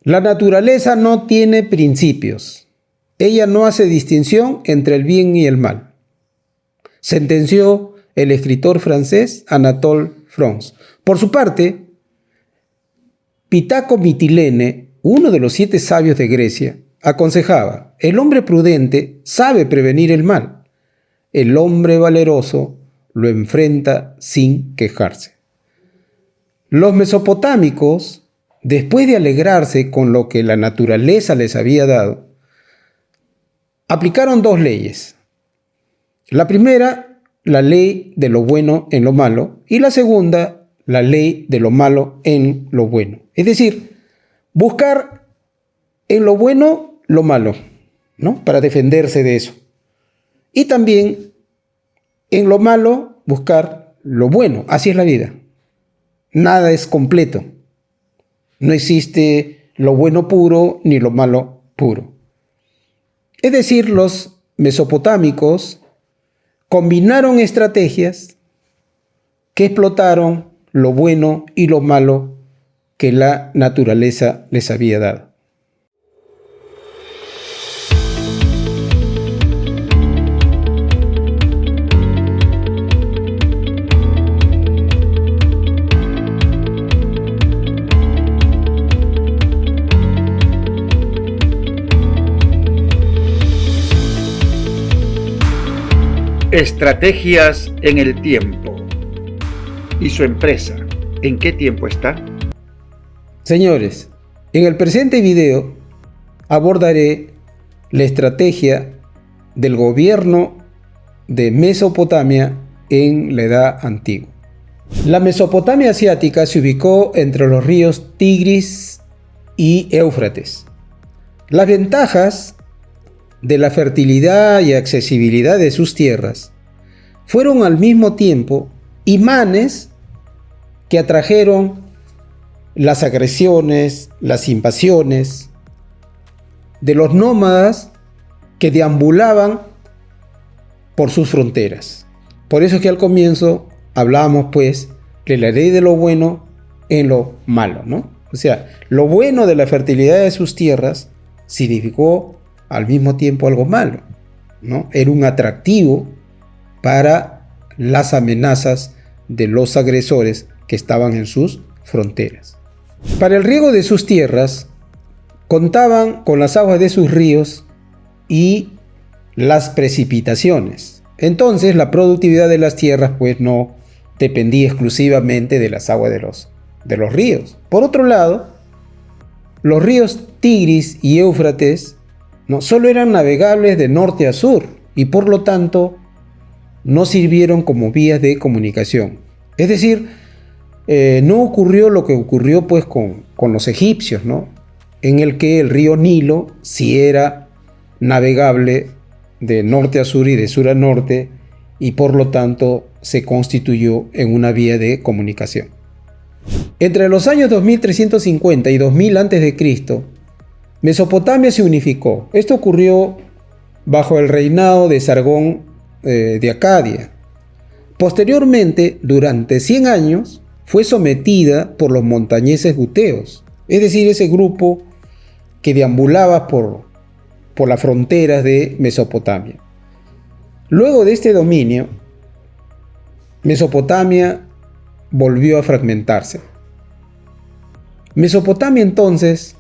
La naturaleza no tiene principios. Ella no hace distinción entre el bien y el mal, sentenció el escritor francés Anatole France. Por su parte, Pitaco Mitilene, uno de los 7 sabios de Grecia, aconsejaba: el hombre prudente sabe prevenir el mal. El hombre valeroso lo enfrenta sin quejarse. Los mesopotámicos, después de alegrarse con lo que la naturaleza les había dado, aplicaron 2 leyes. La primera, la ley de lo bueno en lo malo, y la segunda, la ley de lo malo en lo bueno. Es decir, buscar en lo bueno lo malo, ¿no? Para defenderse de eso. Y también en lo malo buscar lo bueno. Así es la vida. Nada es completo. No existe lo bueno puro ni lo malo puro. Es decir, los mesopotámicos combinaron estrategias que explotaron lo bueno y lo malo que la naturaleza les había dado. Estrategias en el tiempo. ¿Y su empresa en qué tiempo está? Señores, en el presente video abordaré la estrategia del gobierno de Mesopotamia en la Edad Antigua. La Mesopotamia asiática se ubicó entre los ríos Tigris y Éufrates. Las ventajas de la fertilidad y accesibilidad de sus tierras fueron al mismo tiempo imanes que atrajeron las agresiones, las invasiones de los nómadas que deambulaban por sus fronteras. Por eso es que al comienzo hablábamos pues de la ley de lo bueno en lo malo, ¿no? O sea, lo bueno de la fertilidad de sus tierras significó al mismo tiempo algo malo, ¿no? Era un atractivo para las amenazas de los agresores que estaban en sus fronteras. Para el riego de sus tierras, contaban con las aguas de sus ríos y las precipitaciones. Entonces, la productividad de las tierras pues no dependía exclusivamente de las aguas de los ríos. Por otro lado, los ríos Tigris y Éufrates no solo eran navegables de norte a sur y por lo tanto no sirvieron como vías de comunicación. Es decir, no ocurrió lo que ocurrió pues con los egipcios, ¿no? En el que el río Nilo sí era navegable de norte a sur y de sur a norte y por lo tanto se constituyó en una vía de comunicación. Entre los años 2350 y 2000 a.C., Mesopotamia se unificó. Esto ocurrió bajo el reinado de Sargón de Acadia. Posteriormente, durante 100 años, fue sometida por los montañeses guteos, es decir, ese grupo que deambulaba por las fronteras de Mesopotamia. Luego de este dominio, Mesopotamia volvió a fragmentarse. Mesopotamia entonces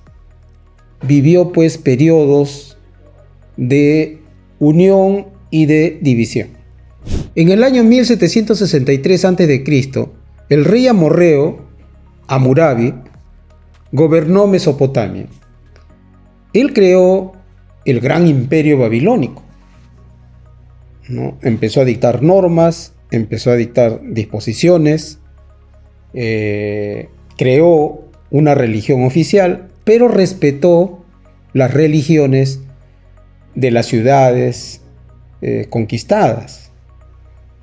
vivió pues periodos de unión y de división. En el año 1763 a.C., el rey amorreo, Hammurabi, gobernó Mesopotamia. Él creó el gran imperio babilónico, ¿no? Empezó a dictar normas, empezó a dictar disposiciones, creó una religión oficial, pero respetó las religiones de las ciudades conquistadas.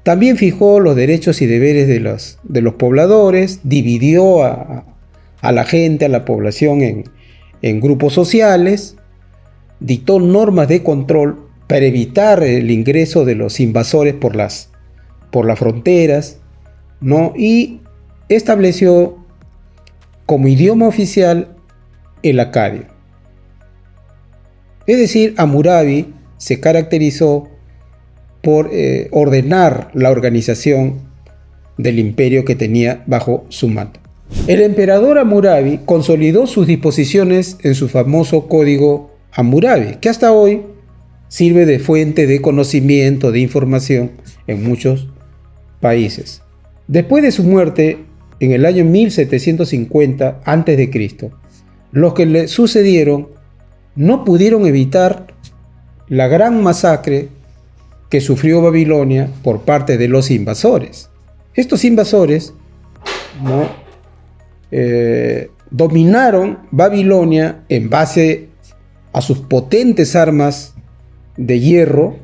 También fijó los derechos y deberes de los pobladores, dividió a la gente, a la población en grupos sociales, dictó normas de control para evitar el ingreso de los invasores por las fronteras, ¿no? Y estableció como idioma oficial el acadio. Es decir, Hammurabi se caracterizó por ordenar la organización del imperio que tenía bajo su mando. El emperador Hammurabi consolidó sus disposiciones en su famoso código Hammurabi, que hasta hoy sirve de fuente de conocimiento, de información en muchos países. Después de su muerte, en el año 1750 a.C., los que le sucedieron no pudieron evitar la gran masacre que sufrió Babilonia por parte de los invasores. Estos invasores dominaron Babilonia en base a sus potentes armas de hierro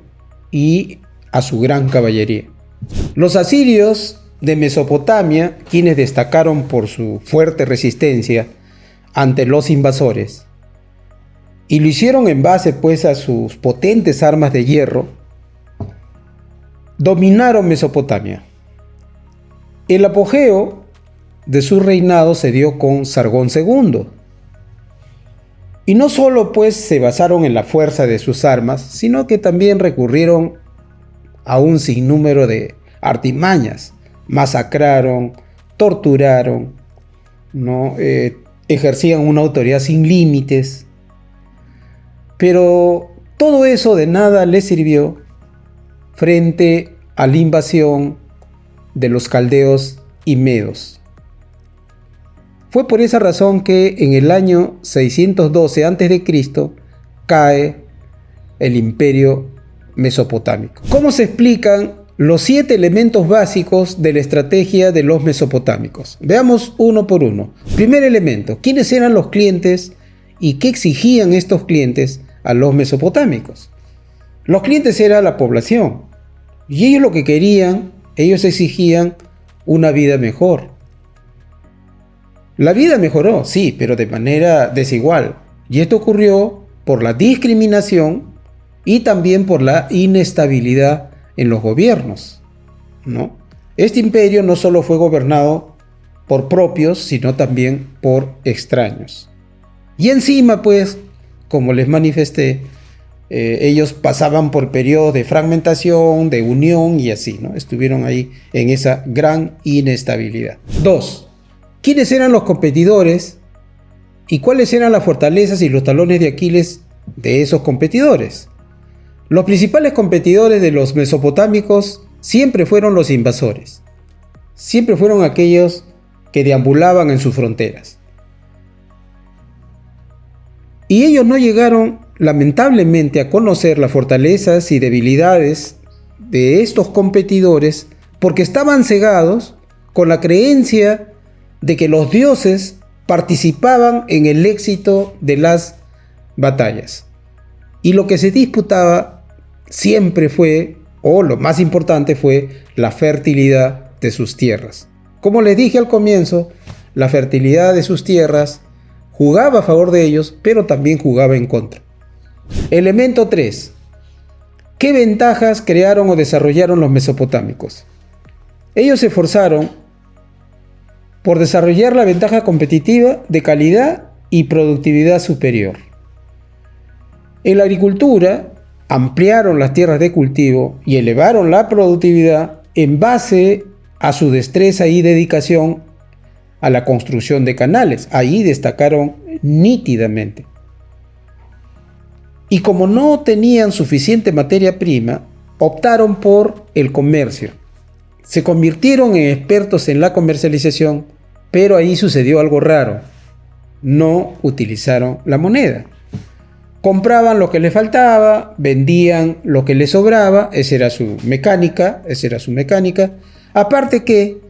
y a su gran caballería. Los asirios de Mesopotamia, quienes destacaron por su fuerte resistencia ante los invasores, y lo hicieron en base pues a sus potentes armas de hierro, dominaron Mesopotamia. El apogeo de su reinado se dio con Sargón II. Y no solo pues se basaron en la fuerza de sus armas, sino que también recurrieron a un sinnúmero de artimañas. Masacraron, torturaron, ejercían una autoridad sin límites. Pero todo eso de nada les sirvió frente a la invasión de los caldeos y medos. Fue por esa razón que en el año 612 a.C. cae el imperio mesopotámico. ¿Cómo se explican los 7 elementos básicos de la estrategia de los mesopotámicos? Veamos uno por uno. Primer elemento, ¿quiénes eran los clientes y qué exigían estos clientes a los mesopotámicos? Los clientes era la población y ellos lo que querían, ellos exigían una vida mejor. La vida mejoró, sí, pero de manera desigual, y esto ocurrió por la discriminación y también por la inestabilidad en los gobiernos, Este imperio no solo fue gobernado por propios, sino también por extraños. Y encima, pues, como les manifesté, ellos pasaban por periodos de fragmentación, de unión y así, Estuvieron ahí en esa gran inestabilidad. 2. ¿Quiénes eran los competidores y cuáles eran las fortalezas y los talones de Aquiles de esos competidores? Los principales competidores de los mesopotámicos siempre fueron los invasores. Siempre fueron aquellos que deambulaban en sus fronteras. Y ellos no llegaron, lamentablemente, a conocer las fortalezas y debilidades de estos competidores porque estaban cegados con la creencia de que los dioses participaban en el éxito de las batallas. Y lo que se disputaba siempre fue, o lo más importante fue, la fertilidad de sus tierras. Como les dije al comienzo, la fertilidad de sus tierras jugaba a favor de ellos, pero también jugaba en contra. Elemento 3. ¿Qué ventajas crearon o desarrollaron los mesopotámicos? Ellos se esforzaron por desarrollar la ventaja competitiva de calidad y productividad superior. En la agricultura, ampliaron las tierras de cultivo y elevaron la productividad en base a su destreza y dedicación a la construcción de canales. Ahí destacaron nítidamente. Y como no tenían suficiente materia prima, optaron por el comercio. Se convirtieron en expertos en la comercialización, pero ahí sucedió algo raro. No utilizaron la moneda. Compraban lo que les faltaba, vendían lo que les sobraba, esa era su mecánica. Aparte que,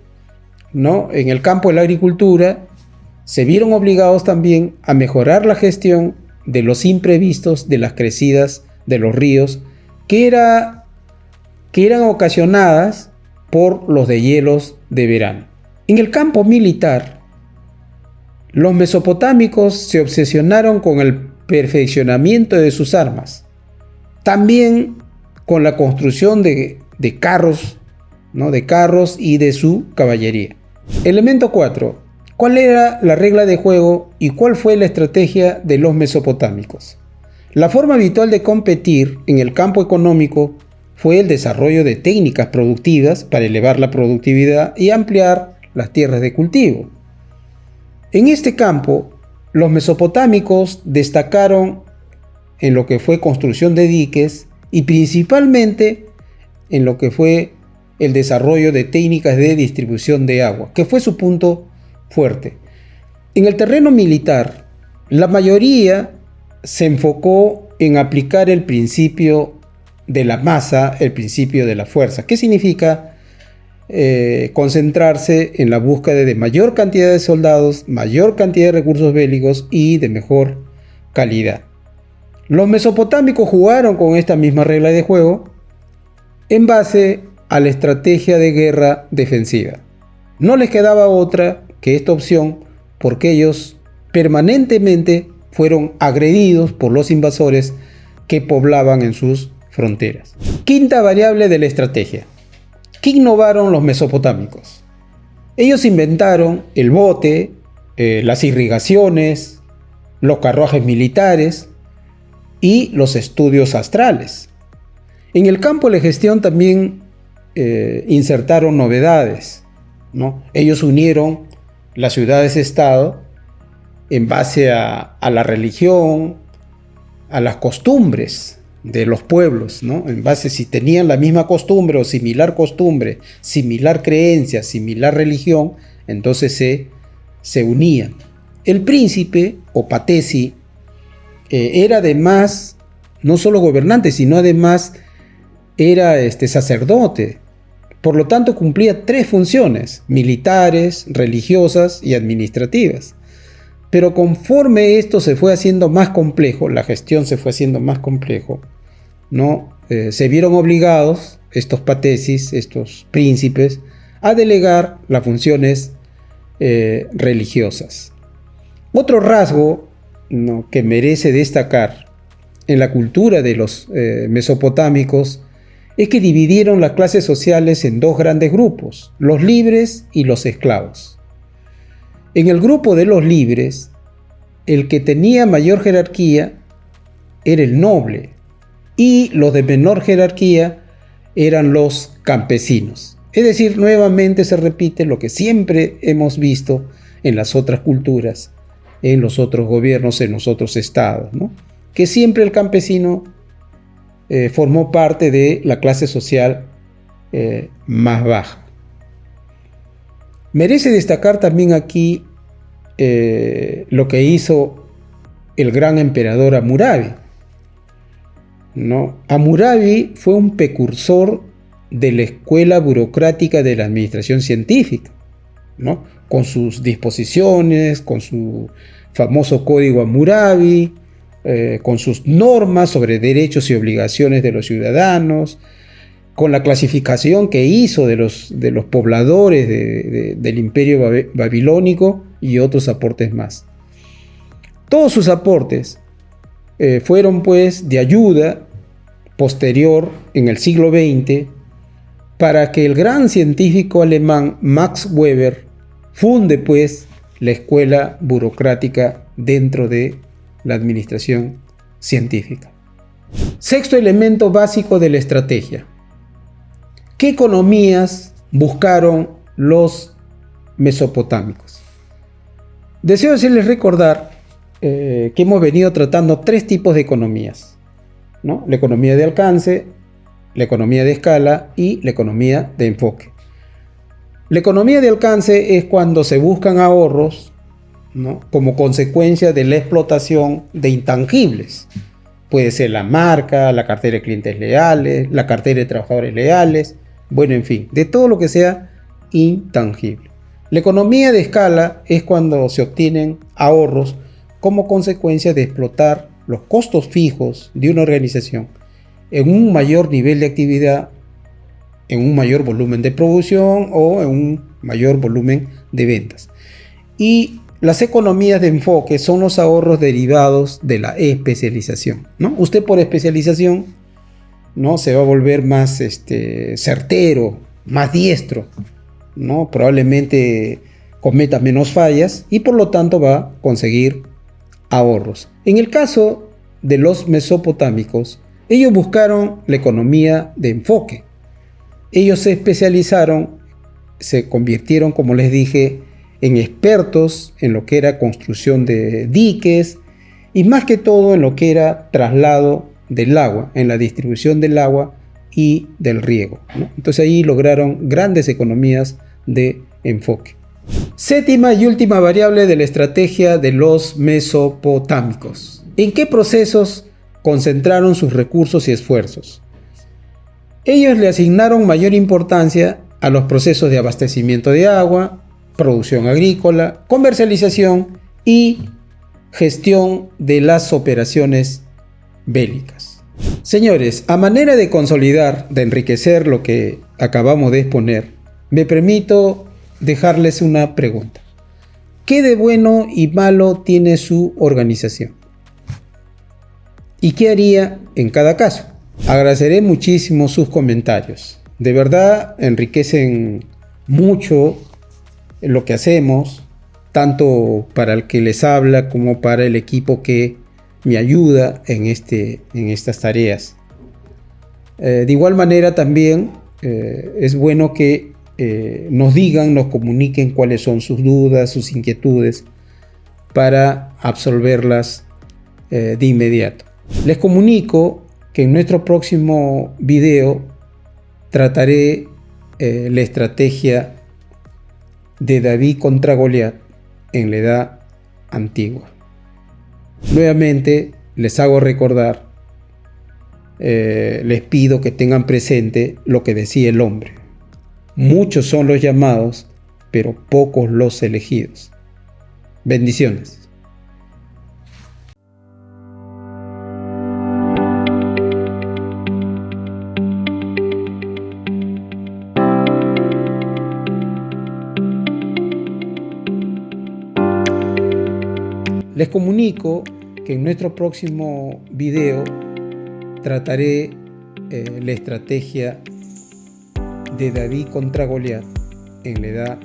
en el campo de la agricultura, se vieron obligados también a mejorar la gestión de los imprevistos de las crecidas de los ríos, que eran ocasionadas por los deshielos de verano. En el campo militar, los mesopotámicos se obsesionaron con el perfeccionamiento de sus armas, también con la construcción de carros y de su caballería. Elemento 4. ¿Cuál era la regla de juego y cuál fue la estrategia de los mesopotámicos? La forma habitual de competir en el campo económico fue el desarrollo de técnicas productivas para elevar la productividad y ampliar las tierras de cultivo. En este campo, los mesopotámicos destacaron en lo que fue construcción de diques y principalmente en lo que fue el desarrollo de técnicas de distribución de agua, que fue su punto fuerte. En el terreno militar, la mayoría se enfocó en aplicar el principio de la masa, el principio de la fuerza. ¿Qué significa? Concentrarse en la búsqueda de mayor cantidad de soldados, mayor cantidad de recursos bélicos y de mejor calidad. Los mesopotámicos jugaron con esta misma regla de juego en base a la estrategia de guerra defensiva. No les quedaba otra que esta opción porque ellos permanentemente fueron agredidos por los invasores que poblaban en sus fronteras. Quinta variable de la estrategia. ¿Qué innovaron los mesopotámicos? Ellos inventaron el bote, las irrigaciones, los carruajes militares y los estudios astrales. En el campo de la gestión también insertaron novedades, ¿no? Ellos unieron las ciudades-estado en base a la religión, a las costumbres de los pueblos, ¿no? En base si tenían la misma costumbre o similar costumbre, similar creencia, similar religión, entonces se unían. El príncipe o patesi era además no solo gobernante, sino además era sacerdote. Por lo tanto cumplía 3 funciones: militares, religiosas y administrativas. Pero conforme esto se fue haciendo más complejo, la gestión se fue haciendo más complejo, ¿no? Se vieron obligados estos patesis, estos príncipes, a delegar las funciones religiosas. Otro rasgo, ¿no?, que merece destacar en la cultura de los mesopotámicos es que dividieron las clases sociales en 2 grandes grupos: los libres y los esclavos. En el grupo de los libres, el que tenía mayor jerarquía era el noble y los de menor jerarquía eran los campesinos. Es decir, nuevamente se repite lo que siempre hemos visto en las otras culturas, en los otros gobiernos, en los otros estados, ¿no? Que siempre el campesino formó parte de la clase social más baja. Merece destacar también aquí lo que hizo el gran emperador Hammurabi, ¿no? Hammurabi fue un precursor de la escuela burocrática de la administración científica, ¿no? Con sus disposiciones, con su famoso código Hammurabi, con sus normas sobre derechos y obligaciones de los ciudadanos, con la clasificación que hizo de los pobladores del imperio babilónico y otros aportes más. Todos sus aportes fueron pues de ayuda posterior en el siglo XX para que el gran científico alemán Max Weber funde pues la escuela burocrática dentro de la administración científica. Sexto elemento básico de la estrategia. ¿Qué economías buscaron los mesopotámicos? Deseo hacerles recordar que hemos venido tratando 3 tipos de economías, ¿no? La economía de alcance, la economía de escala y la economía de enfoque. La economía de alcance es cuando se buscan ahorros, ¿no?, como consecuencia de la explotación de intangibles. Puede ser la marca, la cartera de clientes leales, la cartera de trabajadores leales, bueno, en fin, de todo lo que sea intangible. La economía de escala es cuando se obtienen ahorros como consecuencia de explotar los costos fijos de una organización en un mayor nivel de actividad, en un mayor volumen de producción o en un mayor volumen de ventas. Y las economías de enfoque son los ahorros derivados de la especialización, ¿no? Usted por especialización, ¿no?, se va a volver más certero, más diestro, ¿no? Probablemente cometa menos fallas y por lo tanto va a conseguir ahorros. En el caso de los mesopotámicos, ellos buscaron la economía de enfoque. Ellos se especializaron, se convirtieron, como les dije, en expertos en lo que era construcción de diques y más que todo en lo que era traslado del agua, en la distribución del agua y del riego, ¿no? Entonces ahí lograron grandes economías de enfoque. Séptima y última variable de la estrategia de los mesopotámicos. ¿En qué procesos concentraron sus recursos y esfuerzos? Ellos le asignaron mayor importancia a los procesos de abastecimiento de agua, producción agrícola, comercialización y gestión de las operaciones bélicas. Señores, a manera de consolidar, de enriquecer lo que acabamos de exponer, me permito dejarles una pregunta. ¿Qué de bueno y malo tiene su organización? ¿Y qué haría en cada caso? Agradeceré muchísimo sus comentarios. De verdad enriquecen mucho lo que hacemos, tanto para el que les habla como para el equipo que me ayuda en estas tareas. De igual manera también es bueno que nos digan, nos comuniquen cuáles son sus dudas, sus inquietudes para absolverlas de inmediato. Les comunico que en nuestro próximo video trataré la estrategia de David contra Goliat en la Edad Antigua. Nuevamente les hago recordar, les pido que tengan presente lo que decía el hombre. Muchos son los llamados, pero pocos los elegidos. Bendiciones. Les comunico que en nuestro próximo video trataré la estrategia de David contra Goliat en la Edad